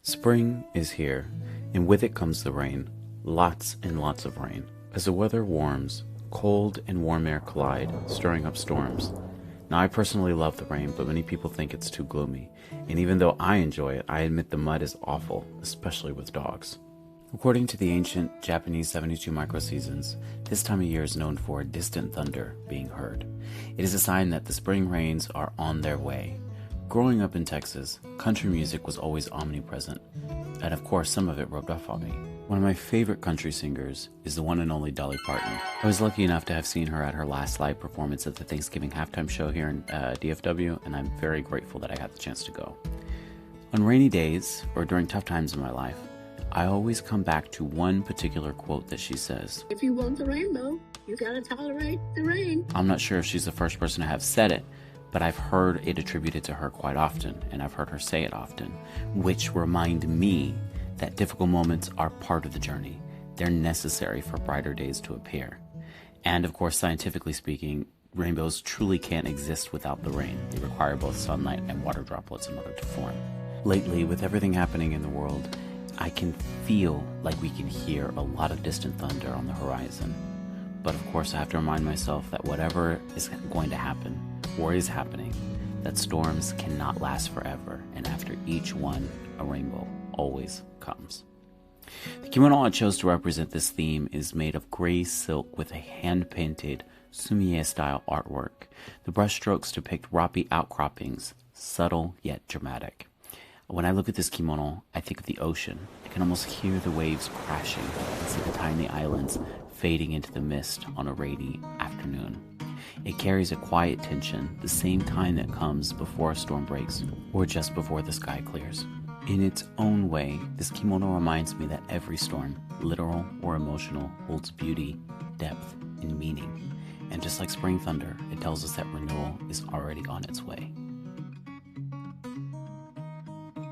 Spring is here, and with it comes the rain. Lots and lots of rain. As the weather warms, cold and warm air collide, stirring up storms. Now, I personally love the rain, but many people think it's too gloomy. And even though I enjoy it, I admit the mud is awful, especially with dogs. According to the ancient Japanese 72 microseasons, this time of year is known for distant thunder being heard. It is a sign that the spring rains are on their way. Growing up in Texas, country music was always omnipresent, and of course some of it rubbed off on me. One of my favorite country singers is the one and only Dolly Parton. I was lucky enough to have seen her at her last live performance at the Thanksgiving halftime show here in DFW, and I'm very grateful that I got the chance to go. On rainy days, or during tough times in my life, I always come back to one particular quote that she says. If you want the rainbow, you gotta tolerate the rain. I'm not sure if she's the first person to have said it, but I've heard it attributed to her quite often, and I've heard her say it often, which remind me that difficult moments are part of the journey. They're necessary for brighter days to appear. And of course, scientifically speaking, rainbows truly can't exist without the rain. They require both sunlight and water droplets in order to form. Lately, with everything happening in the world, I can feel like we can hear a lot of distant thunder on the horizon. But of course, I have to remind myself that whatever is going to happen, or is happening, that storms cannot last forever, and after each one, a rainbow always comes. The kimono I chose to represent this theme is made of gray silk with a hand-painted sumie-style artwork. The brushstrokes depict rocky outcroppings, subtle yet dramatic. When I look at this kimono, I think of the ocean. I can almost hear the waves crashing and see the tiny islands fading into the mist on a rainy afternoon. It carries a quiet tension, the same kind that comes before a storm breaks or just before the sky clears. In its own way, this kimono reminds me that every storm, literal or emotional, holds beauty, depth, and meaning. And just like spring thunder, it tells us that renewal is already on its way.